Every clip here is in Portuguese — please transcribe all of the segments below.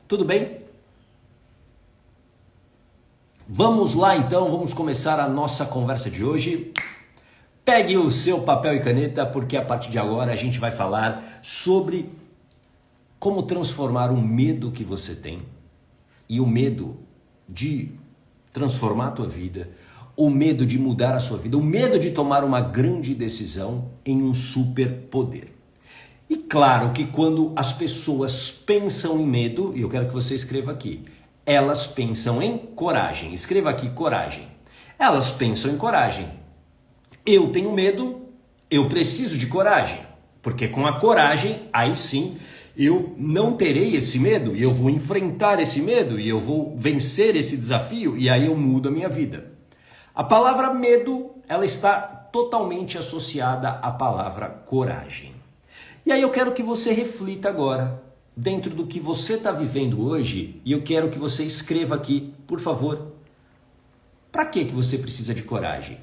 Tudo bem? Vamos lá então, vamos começar a nossa conversa de hoje. Pegue o seu papel e caneta, porque a partir de agora a gente vai falar sobre como transformar o medo que você tem e o medo de transformar a tua vida, o medo de mudar a sua vida, o medo de tomar uma grande decisão em um superpoder. E claro que quando as pessoas pensam em medo, e eu quero que você escreva aqui, elas pensam em coragem. Escreva aqui coragem. Elas pensam em coragem. Eu tenho medo, eu preciso de coragem. Porque com a coragem, aí sim, eu não terei esse medo e eu vou enfrentar esse medo e eu vou vencer esse desafio e aí eu mudo a minha vida. A palavra medo, ela está totalmente associada à palavra coragem. E aí eu quero que você reflita agora, dentro do que você está vivendo hoje, e eu quero que você escreva aqui, por favor, para que você precisa de coragem?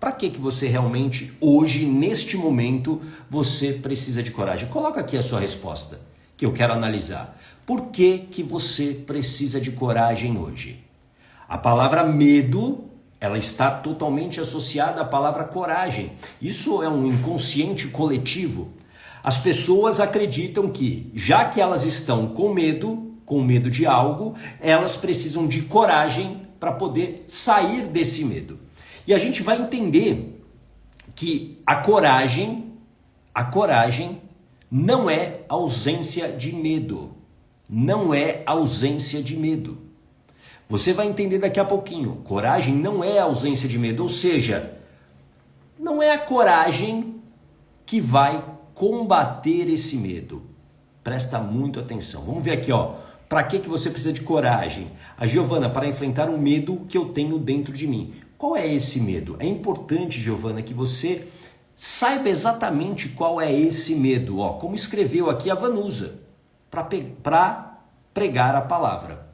Para que você realmente, hoje, neste momento, você precisa de coragem? Coloca aqui a sua resposta, que eu quero analisar. Por que você precisa de coragem hoje? A palavra medo, ela está totalmente associada à palavra coragem. Isso é um inconsciente coletivo. As pessoas acreditam que, já que elas estão com medo de algo, elas precisam de coragem para poder sair desse medo. E a gente vai entender que a coragem não é ausência de medo. Não é ausência de medo. Você vai entender daqui a pouquinho. Coragem não é ausência de medo, ou seja, não é a coragem que vai combater esse medo. Presta muito atenção. Vamos ver aqui, ó. Para que você precisa de coragem? A Giovana, para enfrentar um medo que eu tenho dentro de mim. Qual é esse medo? É importante, Giovana, que você saiba exatamente qual é esse medo. Ó, como escreveu aqui a Vanusa, para pregar a palavra.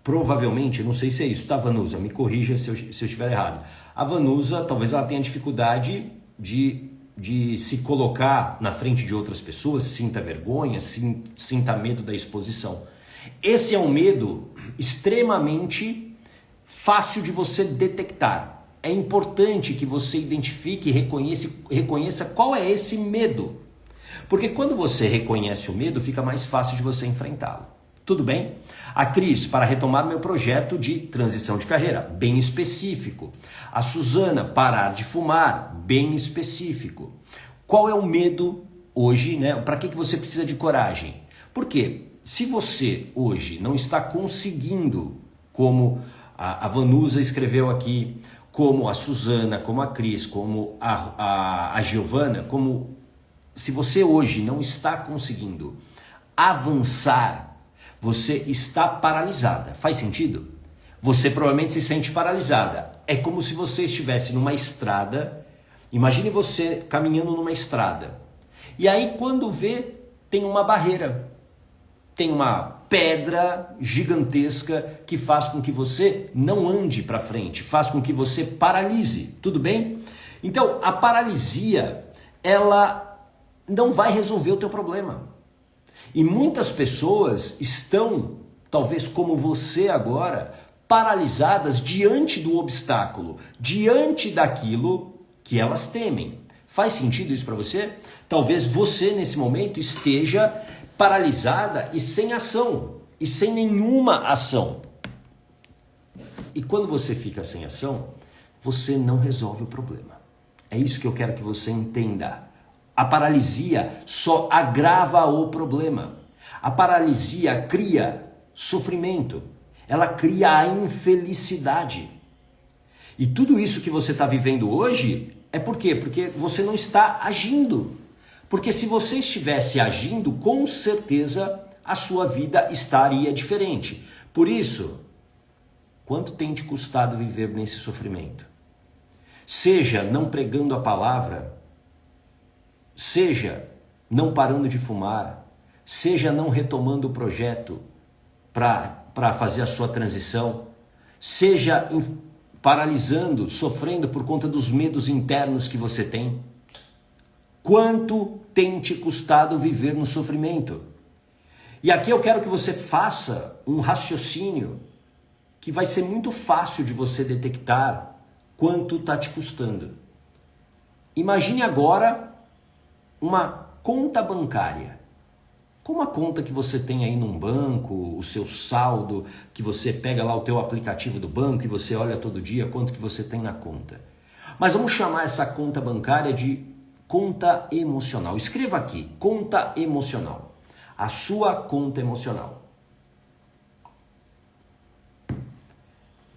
Provavelmente, não sei se é isso, tá, Vanusa? Me corrija se eu estiver errado. A Vanusa, talvez ela tenha dificuldade de se colocar na frente de outras pessoas, sinta vergonha, sinta medo da exposição. Esse é um medo extremamente fácil de você detectar. É importante que você identifique e reconheça qual é esse medo. Porque quando você reconhece o medo, fica mais fácil de você enfrentá-lo. Tudo bem? A Cris, para retomar meu projeto de transição de carreira, bem específico. A Suzana, parar de fumar, bem específico. Qual é o medo hoje, né? Para que você precisa de coragem? Porque se você hoje não está conseguindo, como a Vanusa escreveu aqui, como a Suzana, como a Cris, como a Giovana, como se você hoje não está conseguindo avançar, você está paralisada. Faz sentido? Você provavelmente se sente paralisada. É como se você estivesse numa estrada. Imagine você caminhando numa estrada. E aí quando vê, tem uma barreira. Tem uma pedra gigantesca que faz com que você não ande para frente. Faz com que você paralise. Tudo bem? Então, a paralisia, ela não vai resolver o teu problema. E muitas pessoas estão, talvez como você agora, paralisadas diante do obstáculo, diante daquilo que elas temem. Faz sentido isso para você? Talvez você nesse momento esteja paralisada e sem ação, e sem nenhuma ação. E quando você fica sem ação, você não resolve o problema. É isso que eu quero que você entenda. A paralisia só agrava o problema. A paralisia cria sofrimento. Ela cria a infelicidade. E tudo isso que você está vivendo hoje é por quê? Porque você não está agindo. Porque se você estivesse agindo, com certeza a sua vida estaria diferente. Por isso, quanto tem te custado viver nesse sofrimento? Seja não pregando a palavra, seja não parando de fumar, seja não retomando o projeto para fazer a sua transição, seja paralisando, sofrendo por conta dos medos internos que você tem. Quanto tem te custado viver no sofrimento? E aqui eu quero que você faça um raciocínio que vai ser muito fácil de você detectar quanto está te custando. Imagine agora uma conta bancária. Como a conta que você tem aí num banco, o seu saldo, que você pega lá o teu aplicativo do banco e você olha todo dia quanto que você tem na conta. Mas vamos chamar essa conta bancária de conta emocional. Escreva aqui, conta emocional. A sua conta emocional.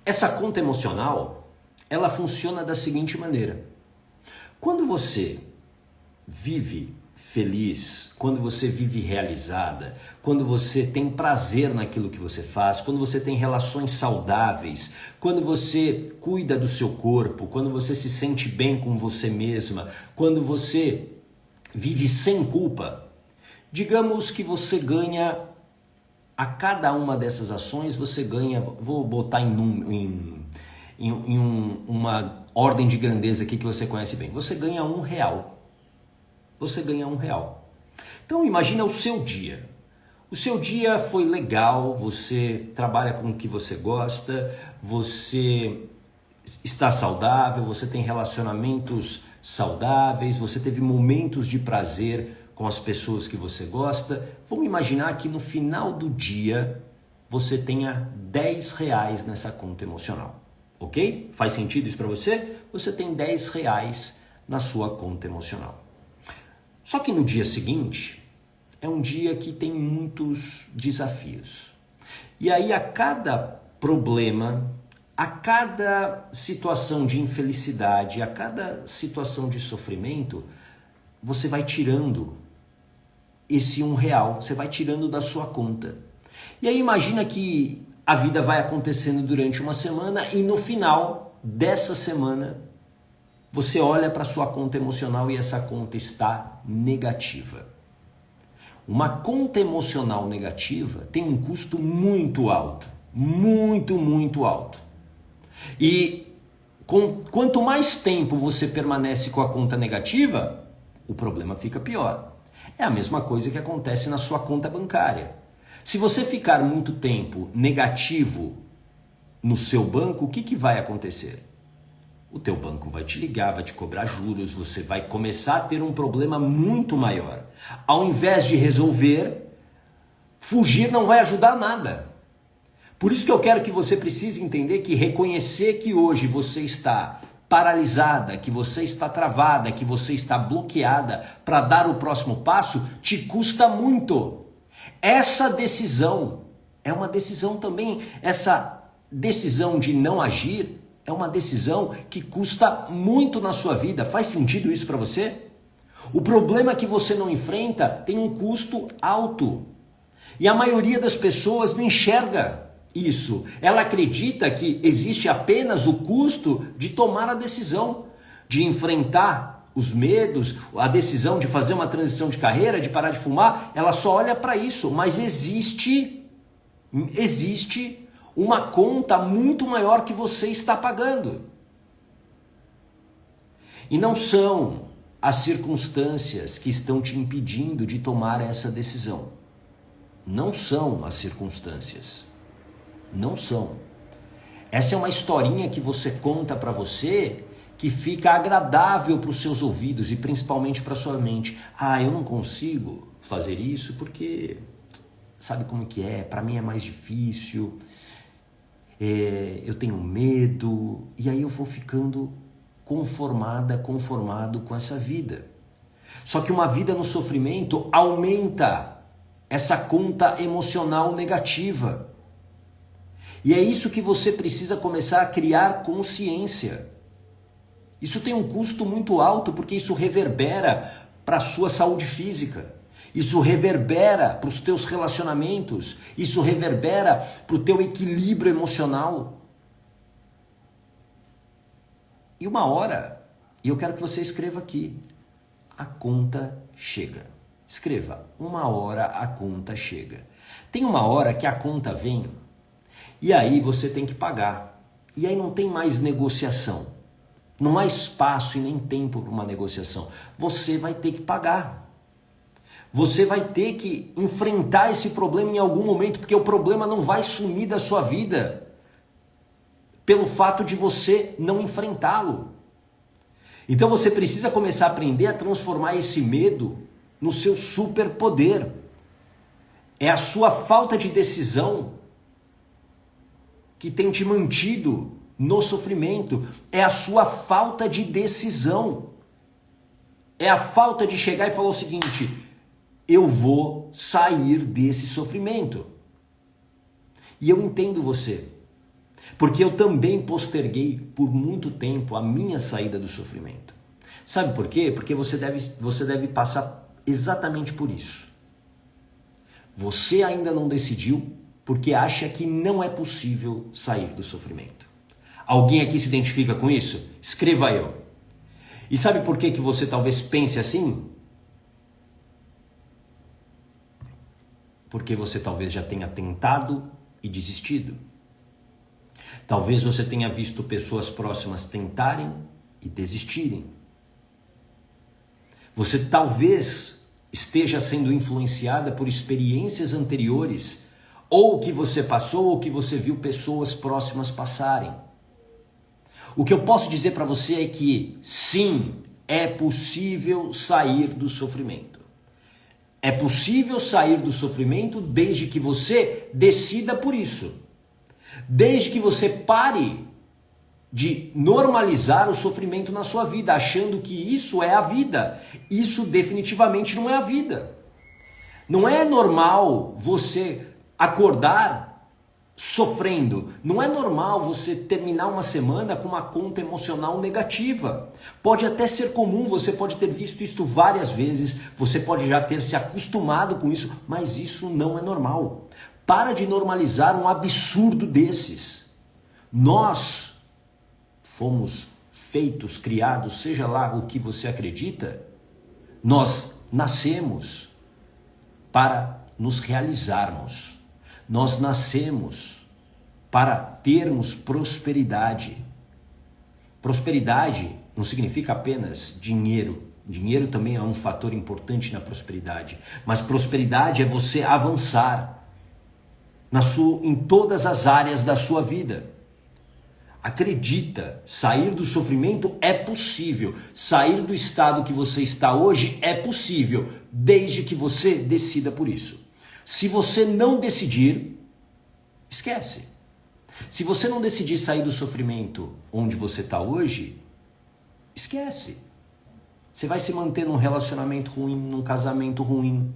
Essa conta emocional, ela funciona da seguinte maneira. Quando você vive feliz, quando você vive realizada, quando você tem prazer naquilo que você faz, quando você tem relações saudáveis, quando você cuida do seu corpo, quando você se sente bem com você mesma, quando você vive sem culpa, digamos que você ganha, a cada uma dessas ações você ganha, vou botar uma ordem de grandeza aqui que você conhece bem, você ganha R$1. Você ganha R$1. Então imagina o seu dia. O seu dia foi legal, você trabalha com o que você gosta, você está saudável, você tem relacionamentos saudáveis, você teve momentos de prazer com as pessoas que você gosta. Vamos imaginar que no final do dia você tenha R$10 nessa conta emocional, ok? Faz sentido isso para você? Você tem R$10 na sua conta emocional. Só que no dia seguinte, é um dia que tem muitos desafios. E aí a cada problema, a cada situação de infelicidade, a cada situação de sofrimento, você vai tirando esse R$1, você vai tirando da sua conta. E aí imagina que a vida vai acontecendo durante uma semana e no final dessa semana, você olha para sua conta emocional e essa conta está negativa. Uma conta emocional negativa tem um custo muito alto, muito alto. E quanto mais tempo você permanece com a conta negativa, o problema fica pior. É a mesma coisa que acontece na sua conta bancária. Se você ficar muito tempo negativo no seu banco, o que vai acontecer? O teu banco vai te ligar, vai te cobrar juros, você vai começar a ter um problema muito maior. Ao invés de resolver, fugir não vai ajudar nada. Por isso que eu quero que você precise entender que reconhecer que hoje você está paralisada, que você está travada, que você está bloqueada para dar o próximo passo, te custa muito. Essa decisão é uma decisão também, essa decisão de não agir, é uma decisão que custa muito na sua vida. Faz sentido isso para você? O problema que você não enfrenta tem um custo alto. E a maioria das pessoas não enxerga isso. Ela acredita que existe apenas o custo de tomar a decisão, de enfrentar os medos, a decisão de fazer uma transição de carreira, de parar de fumar. Ela só olha para isso, mas existe uma conta muito maior que você está pagando. E não são as circunstâncias que estão te impedindo de tomar essa decisão. Não são as circunstâncias. Não são. Essa é uma historinha que você conta para você que fica agradável para os seus ouvidos e principalmente para sua mente. Ah, eu não consigo fazer isso porque sabe como que é? Para mim é mais difícil. Eu tenho medo, e aí eu vou ficando conformado com essa vida. Só que uma vida no sofrimento aumenta essa conta emocional negativa. E é isso que você precisa começar a criar consciência. Isso tem um custo muito alto, porque isso reverbera para a sua saúde física. Isso reverbera para os teus relacionamentos, isso reverbera para o teu equilíbrio emocional. E uma hora, e eu quero que você escreva aqui, a conta chega. Escreva, uma hora a conta chega. Tem uma hora que a conta vem e aí você tem que pagar. E aí não tem mais negociação. Não há espaço e nem tempo para uma negociação. Você vai ter que pagar. Você vai ter que enfrentar esse problema em algum momento, porque o problema não vai sumir da sua vida pelo fato de você não enfrentá-lo. Então você precisa começar a aprender a transformar esse medo no seu superpoder. É a sua falta de decisão que tem te mantido no sofrimento. É a sua falta de decisão. É a falta de chegar e falar o seguinte: eu vou sair desse sofrimento. E eu entendo você, porque eu também posterguei por muito tempo a minha saída do sofrimento. Sabe por quê? Porque você deve passar exatamente por isso. Você ainda não decidiu porque acha que não é possível sair do sofrimento. Alguém aqui se identifica com isso? Escreva eu. E sabe por que você talvez pense assim? Porque você talvez já tenha tentado e desistido. Talvez você tenha visto pessoas próximas tentarem e desistirem. Você talvez esteja sendo influenciada por experiências anteriores, ou que você passou, ou que você viu pessoas próximas passarem. O que eu posso dizer para você é que, sim, é possível sair do sofrimento. É possível sair do sofrimento desde que você decida por isso. Desde que você pare de normalizar o sofrimento na sua vida, achando que isso é a vida. Isso definitivamente não é a vida. Não é normal você acordar sofrendo. Não é normal você terminar uma semana com uma conta emocional negativa. Pode até ser comum, você pode ter visto isso várias vezes, você pode já ter se acostumado com isso, mas isso não é normal. Para de normalizar um absurdo desses. Nós fomos feitos, criados, seja lá o que você acredita, nós nascemos para nos realizarmos. Nós nascemos para termos prosperidade. Prosperidade não significa apenas dinheiro. Dinheiro também é um fator importante na prosperidade. Mas prosperidade é você avançar em todas as áreas da sua vida. Acredita, sair do sofrimento é possível. Sair do estado que você está hoje é possível, desde que você decida por isso. Se você não decidir, esquece. Se você não decidir sair do sofrimento onde você está hoje, esquece. Você vai se manter num relacionamento ruim, num casamento ruim,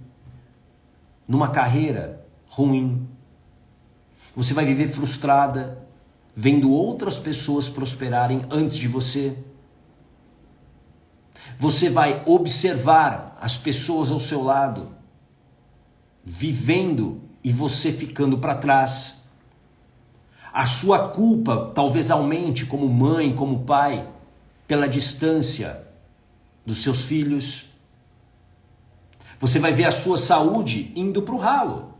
numa carreira ruim. Você vai viver frustrada, vendo outras pessoas prosperarem antes de você. Você vai observar as pessoas ao seu lado vivendo e você ficando para trás. A sua culpa talvez aumente como mãe, como pai, pela distância dos seus filhos. Você vai ver a sua saúde indo para o ralo.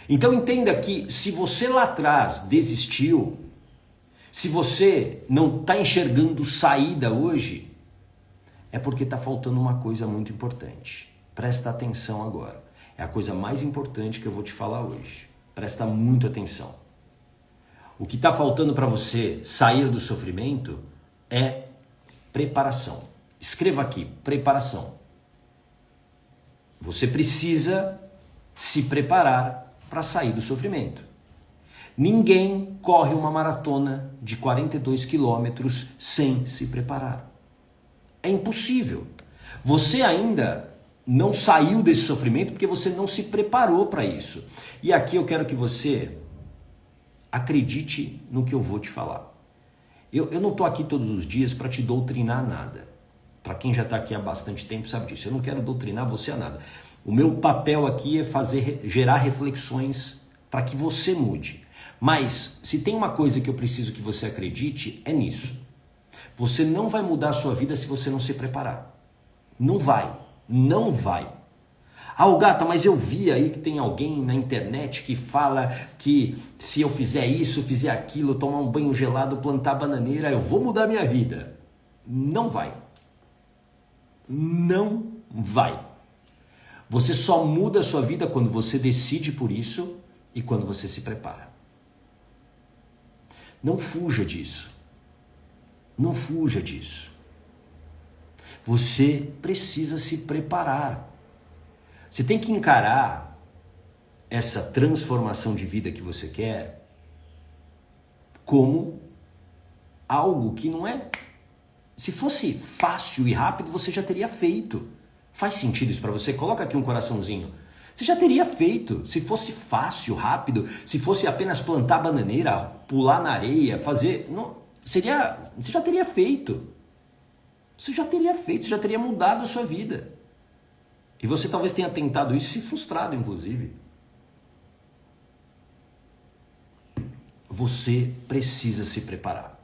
Então entenda que se você lá atrás desistiu, se você não está enxergando saída hoje, é porque está faltando uma coisa muito importante. Presta atenção agora. É a coisa mais importante que eu vou te falar hoje. Presta muito atenção. O que está faltando para você sair do sofrimento é preparação. Escreva aqui, preparação. Você precisa se preparar para sair do sofrimento. Ninguém corre uma maratona de 42 quilômetros sem se preparar. É impossível. Você ainda não saiu desse sofrimento porque você não se preparou para isso. E aqui eu quero que você acredite no que eu vou te falar. Eu não estou aqui todos os dias para te doutrinar nada. Para quem já está aqui há bastante tempo sabe disso. Eu não quero doutrinar você a nada. O meu papel aqui é gerar reflexões para que você mude. Mas se tem uma coisa que eu preciso que você acredite, é nisso. Você não vai mudar a sua vida se você não se preparar. Não vai. Não vai. Ah, Gata, mas eu vi aí que tem alguém na internet que fala que se eu fizer isso, fizer aquilo, tomar um banho gelado, plantar bananeira, eu vou mudar minha vida. Não vai. Não vai. Você só muda a sua vida quando você decide por isso e quando você se prepara. Não fuja disso. Não fuja disso. Você precisa se preparar. Você tem que encarar essa transformação de vida que você quer como algo que não é... Se fosse fácil e rápido, você já teria feito. Faz sentido isso para você? Coloca aqui um coraçãozinho. Você já teria feito. Se fosse fácil, rápido, se fosse apenas plantar bananeira, pular na areia, fazer... Não, você já teria feito. Você já teria feito, você já teria mudado a sua vida. E você talvez tenha tentado isso e se frustrado, inclusive. Você precisa se preparar.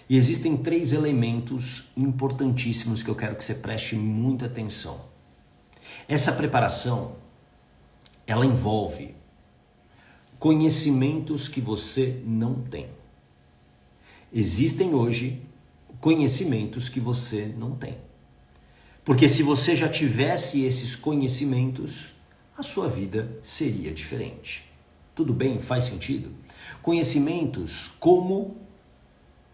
E existem 3 elementos importantíssimos que eu quero que você preste muita atenção. Essa preparação, ela envolve conhecimentos que você não tem. Existem hoje conhecimentos que você não tem. Porque se você já tivesse esses conhecimentos, a sua vida seria diferente. Tudo bem? Faz sentido? Conhecimentos como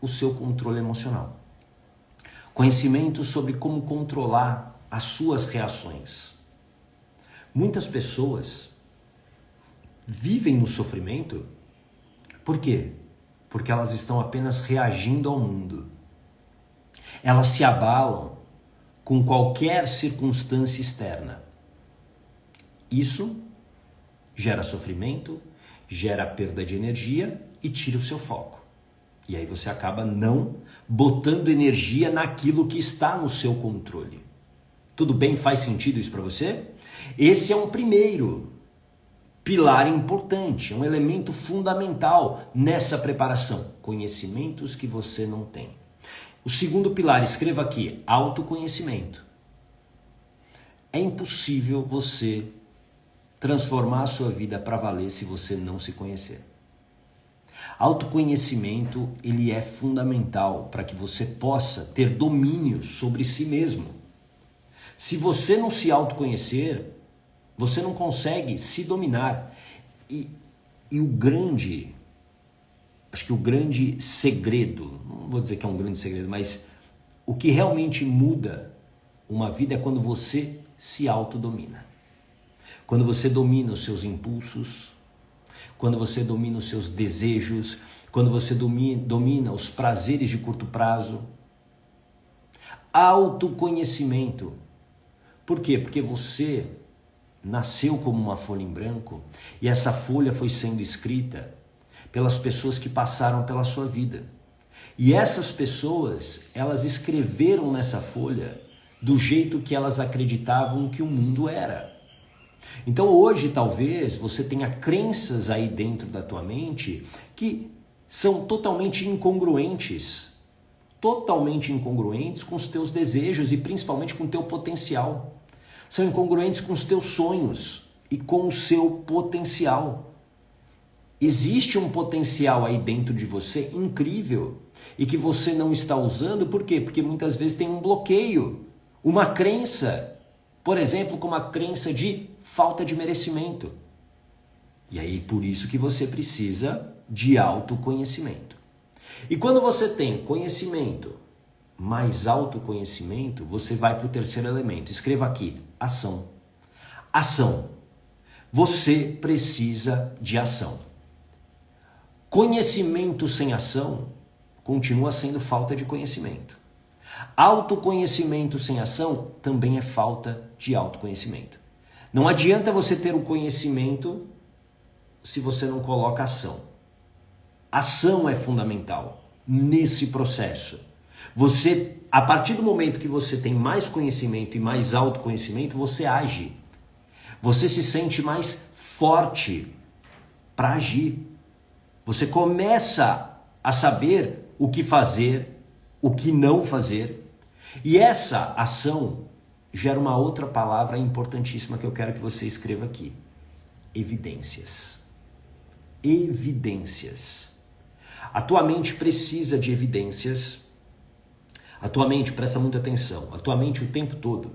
o seu controle emocional. Conhecimentos sobre como controlar as suas reações. Muitas pessoas vivem no sofrimento. Por quê? Porque elas estão apenas reagindo ao mundo. Elas se abalam com qualquer circunstância externa. Isso gera sofrimento, gera perda de energia e tira o seu foco. E aí você acaba não botando energia naquilo que está no seu controle. Tudo bem? Faz sentido isso para você? Esse é um primeiro pilar importante, um elemento fundamental nessa preparação. Conhecimentos que você não tem. O segundo pilar, escreva aqui, autoconhecimento. É impossível você transformar a sua vida para valer se você não se conhecer. Autoconhecimento, ele é fundamental para que você possa ter domínio sobre si mesmo. Se você não se autoconhecer, você não consegue se dominar. E o grande, acho que o grande segredo, não vou dizer que é um grande segredo, mas o que realmente muda uma vida é quando você se autodomina. Quando você domina os seus impulsos, quando você domina os seus desejos, quando você domina os prazeres de curto prazo. Autoconhecimento. Por quê? Porque você nasceu como uma folha em branco e essa folha foi sendo escrita pelas pessoas que passaram pela sua vida. E essas pessoas, elas escreveram nessa folha do jeito que elas acreditavam que o mundo era. Então hoje talvez você tenha crenças aí dentro da tua mente que são totalmente incongruentes com os teus desejos e principalmente com o teu potencial. São incongruentes com os teus sonhos e com o seu potencial. Existe um potencial aí dentro de você incrível e que você não está usando, por quê? Porque muitas vezes tem um bloqueio, uma crença, por exemplo, como a crença de falta de merecimento. E aí por isso que você precisa de autoconhecimento. E quando você tem conhecimento mais autoconhecimento, você vai para o terceiro elemento. Escreva aqui, ação. Ação. Você precisa de ação. Conhecimento sem ação continua sendo falta de conhecimento. Autoconhecimento sem ação também é falta de autoconhecimento. Não adianta você ter o conhecimento se você não coloca ação. Ação é fundamental nesse processo. Você, a partir do momento que você tem mais conhecimento e mais autoconhecimento, você age. Você se sente mais forte para agir. Você começa a saber o que fazer, o que não fazer. E essa ação gera uma outra palavra importantíssima que eu quero que você escreva aqui. Evidências. Evidências. A tua mente precisa de evidências. A tua mente, presta muita atenção, a tua mente o tempo todo,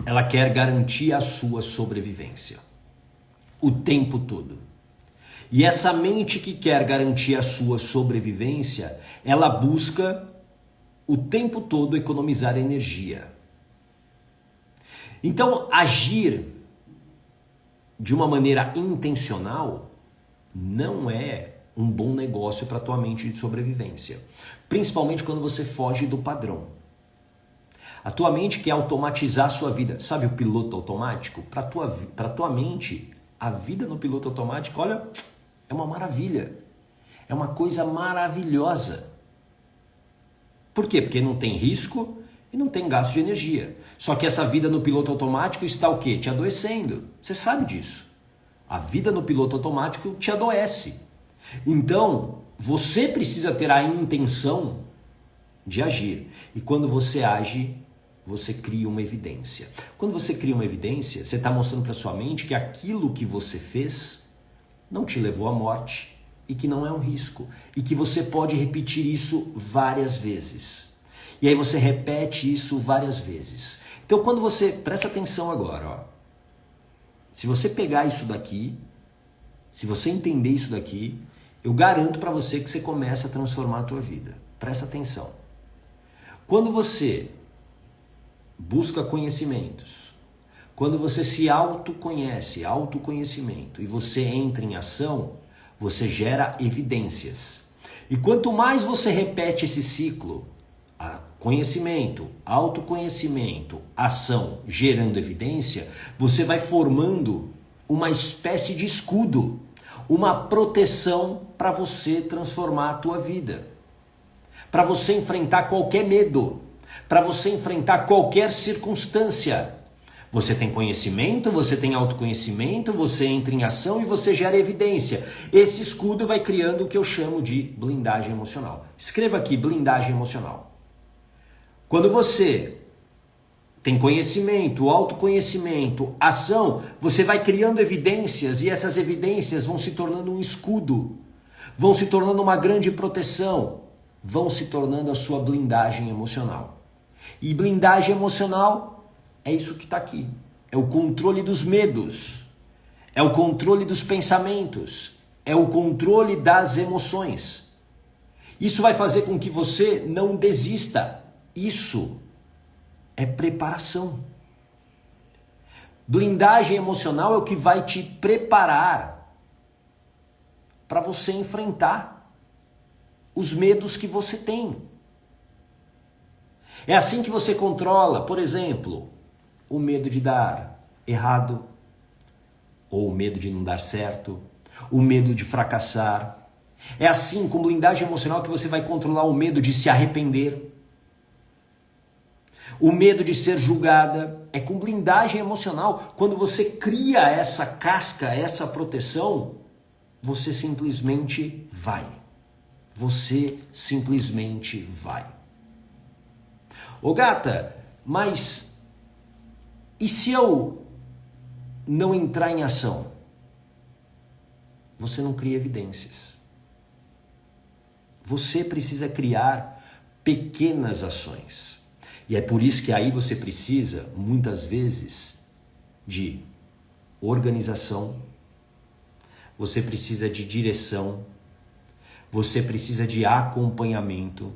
ela quer garantir a sua sobrevivência o tempo todo. E essa mente que quer garantir a sua sobrevivência, ela busca o tempo todo economizar energia. Então, agir de uma maneira intencional não é um bom negócio para a tua mente de sobrevivência. Principalmente quando você foge do padrão. A tua mente quer automatizar a sua vida. Sabe o piloto automático? Para tua mente, a vida no piloto automático, olha, é uma maravilha. É uma coisa maravilhosa. Por quê? Porque não tem risco e não tem gasto de energia. Só que essa vida no piloto automático está o quê? Te adoecendo. Você sabe disso. A vida no piloto automático te adoece. Então, você precisa ter a intenção de agir. E quando você age, você cria uma evidência. Quando você cria uma evidência, você está mostrando para sua mente que aquilo que você fez não te levou à morte e que não é um risco. E que você pode repetir isso várias vezes. E aí você repete isso várias vezes. Então quando você... Presta atenção agora, ó. Se você pegar isso daqui, se você entender isso daqui, eu garanto para você que você começa a transformar a tua vida. Presta atenção. Quando você busca conhecimentos, quando você se autoconhece, autoconhecimento, e você entra em ação, você gera evidências. E quanto mais você repete esse ciclo, conhecimento, autoconhecimento, ação, gerando evidência, você vai formando uma espécie de escudo, uma proteção para você transformar a tua vida, para você enfrentar qualquer medo, para você enfrentar qualquer circunstância. Você tem conhecimento, você tem autoconhecimento, você entra em ação e você gera evidência. Esse escudo vai criando o que eu chamo de blindagem emocional. Escreva aqui, blindagem emocional. Quando você tem conhecimento, autoconhecimento, ação, você vai criando evidências e essas evidências vão se tornando um escudo, vão se tornando uma grande proteção, vão se tornando a sua blindagem emocional. E blindagem emocional é isso que está aqui. É o controle dos medos, é o controle dos pensamentos, é o controle das emoções. Isso vai fazer com que você não desista. Isso é preparação. Blindagem emocional é o que vai te preparar para você enfrentar os medos que você tem. É assim que você controla, por exemplo, o medo de dar errado, ou o medo de não dar certo, o medo de fracassar. É assim, com blindagem emocional, que você vai controlar o medo de se arrepender. O medo de ser julgada. É com blindagem emocional. Quando você cria essa casca, essa proteção, você simplesmente vai. Você simplesmente vai. Ô gata, mas e se eu não entrar em ação? Você não cria evidências. Você precisa criar pequenas ações. E é por isso que aí você precisa, muitas vezes, de organização, você precisa de direção, você precisa de acompanhamento,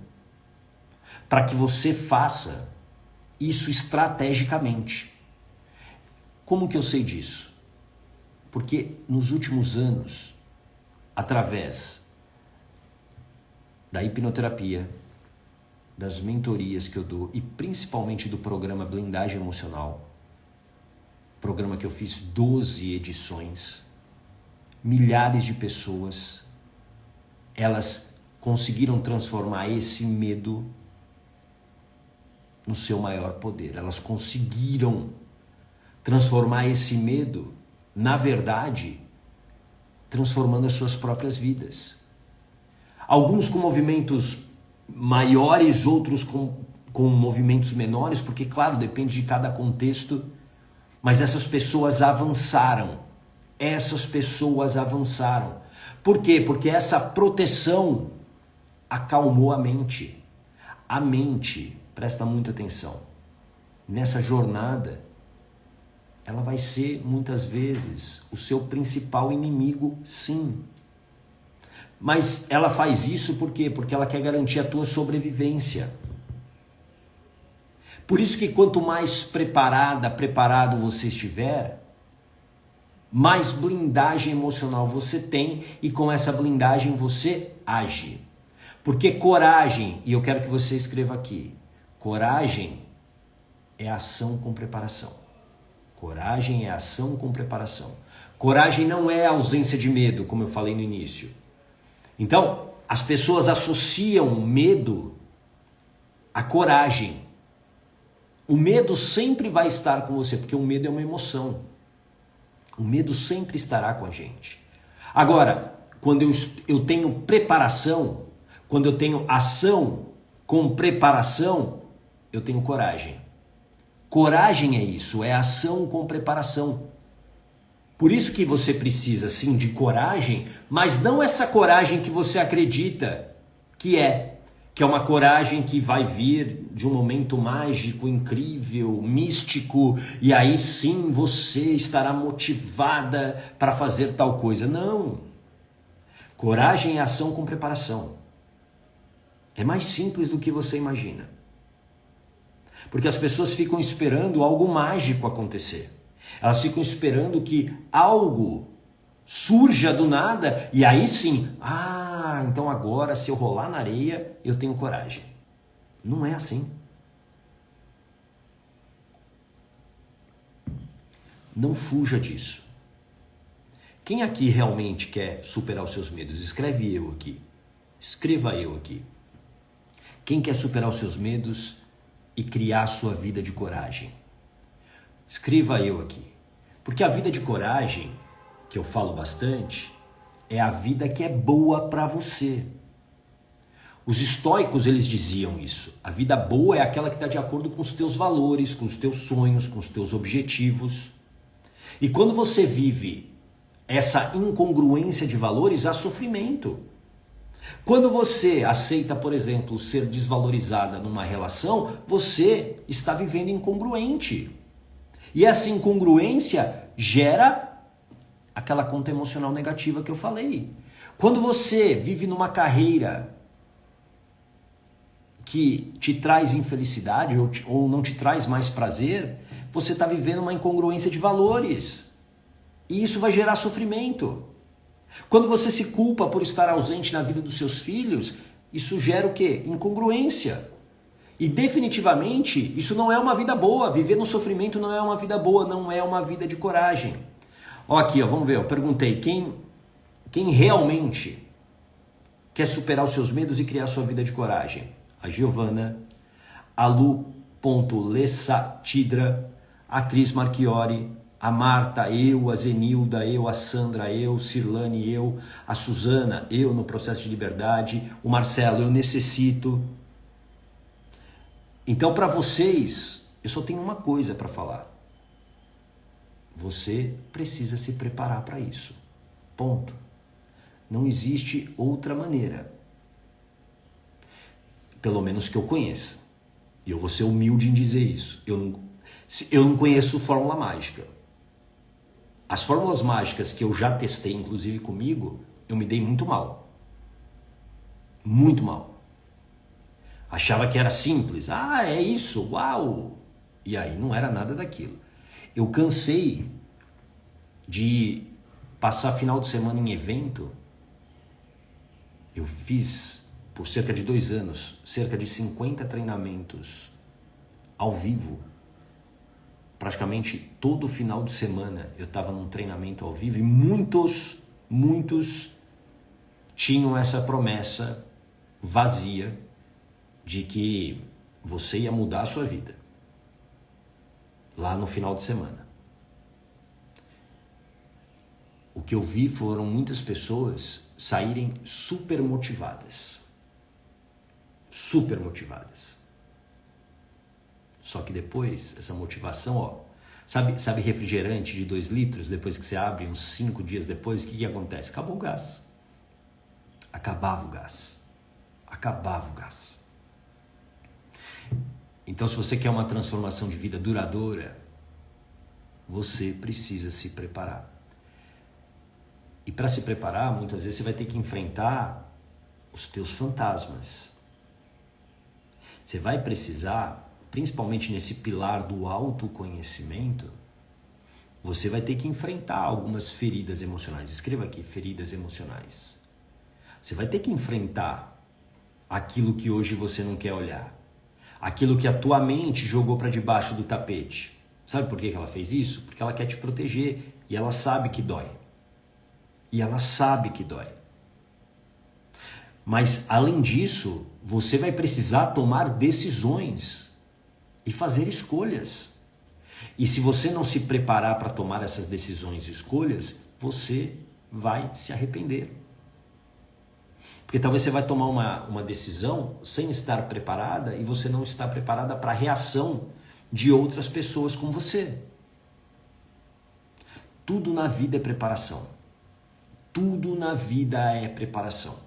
para que você faça isso estrategicamente. Como que eu sei disso? Porque nos últimos anos, através da hipnoterapia, das mentorias que eu dou e principalmente do programa Blindagem Emocional, programa que eu fiz 12 edições, milhares de pessoas, elas conseguiram transformar esse medo no seu maior poder. Elas conseguiram transformar esse medo, na verdade, transformando as suas próprias vidas. Alguns com movimentos maiores, outros com movimentos menores, porque, claro, depende de cada contexto, mas essas pessoas avançaram. Essas pessoas avançaram. Por quê? Porque essa proteção acalmou a mente. A mente, presta muita atenção, nessa jornada ela vai ser, muitas vezes, o seu principal inimigo, sim. Mas ela faz isso por quê? Porque ela quer garantir a tua sobrevivência. Por isso que quanto mais preparado você estiver, mais blindagem emocional você tem e com essa blindagem você age. Porque coragem, e eu quero que você escreva aqui, coragem é ação com preparação. Coragem é ação com preparação. Coragem não é ausência de medo, como eu falei no início. Então, as pessoas associam medo à coragem. O medo sempre vai estar com você, porque o medo é uma emoção. O medo sempre estará com a gente. Agora, quando eu tenho preparação, quando eu tenho ação com preparação, eu tenho coragem. Coragem é isso, é ação com preparação. Por isso que você precisa sim de coragem, mas não essa coragem que você acredita que é uma coragem que vai vir de um momento mágico, incrível, místico, e aí sim você estará motivada para fazer tal coisa. Não. Coragem é ação com preparação. É mais simples do que você imagina. Porque as pessoas ficam esperando algo mágico acontecer. Elas ficam esperando que algo surja do nada e aí sim, então agora se eu rolar na areia, eu tenho coragem. Não é assim. Não fuja disso. Quem aqui realmente quer superar os seus medos? Escreve eu aqui. Escreva eu aqui. Quem quer superar os seus medos e criar a sua vida de coragem? Escreva eu aqui. Porque a vida de coragem, que eu falo bastante, é a vida que é boa para você. Os estoicos, eles diziam isso. A vida boa é aquela que está de acordo com os teus valores, com os teus sonhos, com os teus objetivos. E quando você vive essa incongruência de valores, há sofrimento. Quando você aceita, por exemplo, ser desvalorizada numa relação, você está vivendo incongruente. E essa incongruência gera aquela conta emocional negativa que eu falei. Quando você vive numa carreira que te traz infelicidade ou não te traz mais prazer, você está vivendo uma incongruência de valores. E isso vai gerar sofrimento. Quando você se culpa por estar ausente na vida dos seus filhos, isso gera o quê? Incongruência. E definitivamente isso não é uma vida boa. Viver no sofrimento não é uma vida boa, não é uma vida de coragem. Ó, aqui, ó, vamos ver, eu perguntei quem realmente quer superar os seus medos e criar sua vida de coragem? A Giovana, a Lu.Lessatidra, a Cris Marchiori, a Marta, eu, a Zenilda, eu, a Sandra, eu, Cirlane, eu, a Suzana, eu no processo de liberdade, o Marcelo, eu necessito. Então, para vocês, eu só tenho uma coisa para falar. Você precisa se preparar para isso. Ponto. Não existe outra maneira. Pelo menos que eu conheça. E eu vou ser humilde em dizer isso. Eu não conheço fórmula mágica. As fórmulas mágicas que eu já testei, inclusive comigo, eu me dei muito mal. Muito mal. Achava que era simples. É isso, uau! E aí não era nada daquilo. Eu cansei de passar final de semana em evento. Eu fiz, por cerca de 2 anos, cerca de 50 treinamentos ao vivo. Praticamente todo final de semana eu estava num treinamento ao vivo e muitos tinham essa promessa vazia de que você ia mudar a sua vida lá no final de semana. O que eu vi foram muitas pessoas saírem super motivadas. Super motivadas. Só que depois, essa motivação, sabe refrigerante de 2 litros, depois que você abre, uns 5 dias depois, o que acontece? Acabou o gás. Acabava o gás. Acabava o gás. Então, se você quer uma transformação de vida duradoura, você precisa se preparar. E para se preparar, muitas vezes você vai ter que enfrentar os teus fantasmas. Você vai precisar, principalmente nesse pilar do autoconhecimento, você vai ter que enfrentar algumas feridas emocionais. Escreva aqui, feridas emocionais. Você vai ter que enfrentar aquilo que hoje você não quer olhar. Aquilo que a tua mente jogou para debaixo do tapete. Sabe por que ela fez isso? Porque ela quer te proteger e ela sabe que dói. E ela sabe que dói. Mas, além disso, você vai precisar tomar decisões e fazer escolhas. E se você não se preparar para tomar essas decisões e escolhas, você vai se arrepender. Porque talvez você vai tomar uma decisão sem estar preparada e você não está preparada para a reação de outras pessoas com você. Tudo na vida é preparação. Tudo na vida é preparação.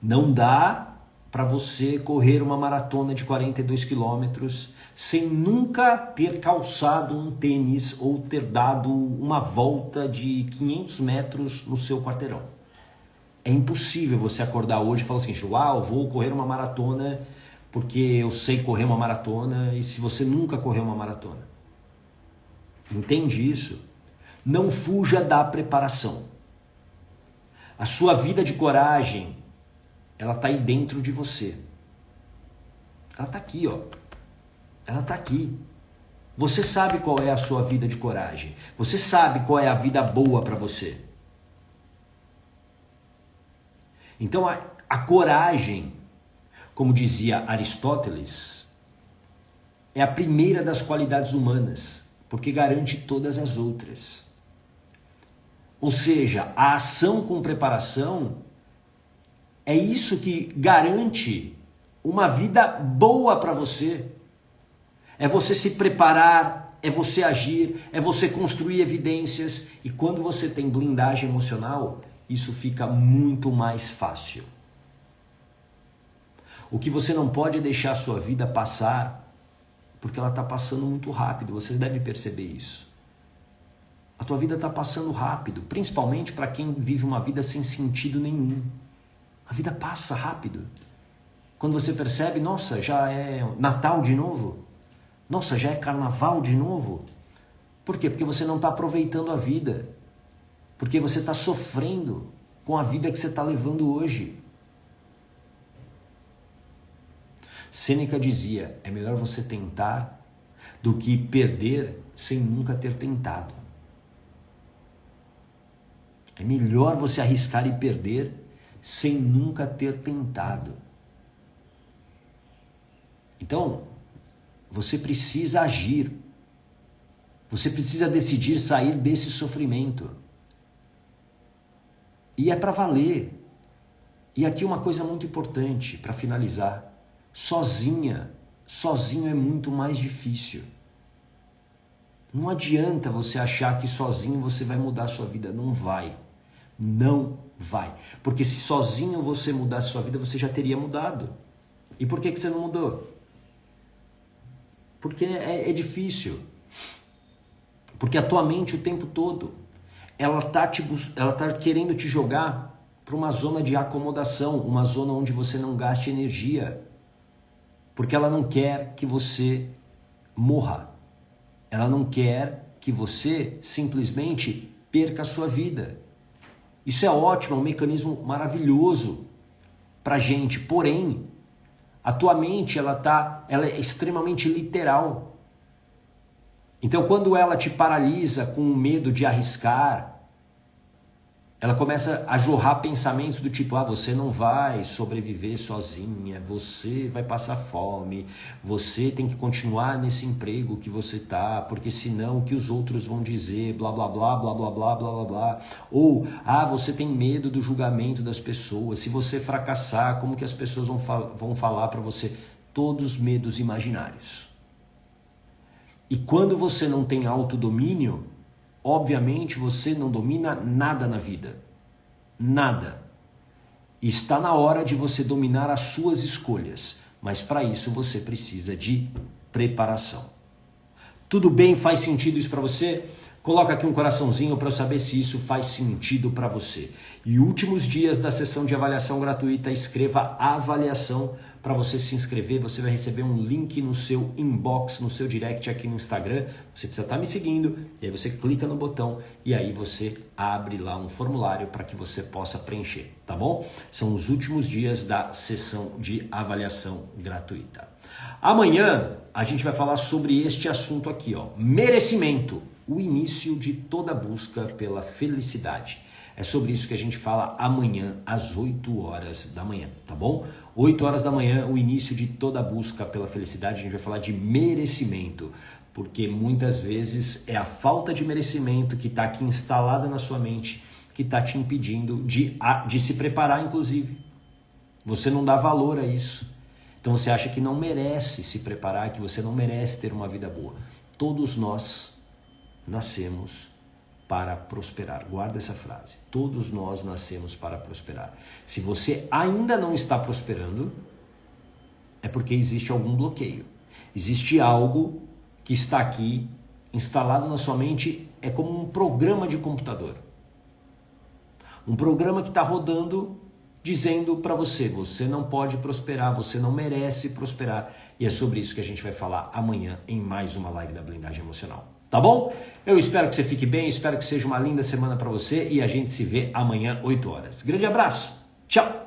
Não dá para você correr uma maratona de 42 quilômetros sem nunca ter calçado um tênis ou ter dado uma volta de 500 metros no seu quarteirão. É impossível você acordar hoje e falar assim, uau, vou correr uma maratona porque eu sei correr uma maratona, e se você nunca correu uma maratona. Entende isso? Não fuja da preparação. A sua vida de coragem, ela está aí dentro de você. Ela está aqui, ó. Ela está aqui. Você sabe qual é a sua vida de coragem. Você sabe qual é a vida boa para você. Então a coragem, como dizia Aristóteles, é a primeira das qualidades humanas, porque garante todas as outras. Ou seja, a ação com preparação é isso que garante uma vida boa para você. É você se preparar, é você agir, é você construir evidências. E quando você tem blindagem emocional, isso fica muito mais fácil. O que você não pode é deixar a sua vida passar, porque ela está passando muito rápido. Vocês devem perceber isso. A tua vida está passando rápido, principalmente para quem vive uma vida sem sentido nenhum. A vida passa rápido. Quando você percebe, nossa, já é Natal de novo. Nossa, já é Carnaval de novo. Por quê? Porque você não está aproveitando a vida. Porque você está sofrendo com a vida que você está levando hoje. Sêneca dizia, é melhor você tentar do que perder sem nunca ter tentado. É melhor você arriscar e perder sem nunca ter tentado. Então, você precisa agir. Você precisa decidir sair desse sofrimento. E é para valer. E aqui uma coisa muito importante para finalizar. Sozinho é muito mais difícil. Não adianta você achar que sozinho você vai mudar a sua vida. Não vai. Não vai. Porque se sozinho você mudasse a sua vida, você já teria mudado. E por que você não mudou? Porque é difícil. Porque a tua mente o tempo todo, ela tá querendo te jogar para uma zona de acomodação, uma zona onde você não gaste energia. Porque ela não quer que você morra. Ela não quer que você simplesmente perca a sua vida. Isso é ótimo, é um mecanismo maravilhoso para a gente. Porém, a tua mente ela é extremamente literal. Então, quando ela te paralisa com o medo de arriscar, ela começa a jorrar pensamentos do tipo, você não vai sobreviver sozinha, você vai passar fome, você tem que continuar nesse emprego que você tá, porque senão o que os outros vão dizer, blá blá blá, blá blá blá, blá blá blá. Ou, você tem medo do julgamento das pessoas, se você fracassar, como que as pessoas vão falar para você? Todos medos imaginários. E quando você não tem autodomínio, obviamente você não domina nada na vida. Nada. Está na hora de você dominar as suas escolhas. Mas para isso você precisa de preparação. Tudo bem? Faz sentido isso para você? Coloca aqui um coraçãozinho para eu saber se isso faz sentido para você. E últimos dias da sessão de avaliação gratuita, escreva avaliação para você se inscrever. Você vai receber um link no seu inbox, no seu direct aqui no Instagram. Você precisa estar me seguindo e aí você clica no botão e aí você abre lá um formulário para que você possa preencher, tá bom? São os últimos dias da sessão de avaliação gratuita. Amanhã a gente vai falar sobre este assunto aqui, ó, merecimento. O início de toda busca pela felicidade. É sobre isso que a gente fala amanhã às 8 horas da manhã, tá bom? 8 horas da manhã, o início de toda busca pela felicidade. A gente vai falar de merecimento, porque muitas vezes é a falta de merecimento que está aqui instalada na sua mente, que está te impedindo de se preparar, inclusive. Você não dá valor a isso. Então você acha que não merece se preparar, que você não merece ter uma vida boa. Todos nós nascemos para prosperar. Guarda essa frase. Todos nós nascemos para prosperar. Se você ainda não está prosperando, é porque existe algum bloqueio. Existe algo que está aqui instalado na sua mente, é como um programa de computador. Um programa que está rodando dizendo para você, você não pode prosperar, você não merece prosperar. E é sobre isso que a gente vai falar amanhã em mais uma live da Blindagem Emocional. Tá bom? Eu espero que você fique bem, espero que seja uma linda semana para você e a gente se vê amanhã 8 horas. Grande abraço, tchau!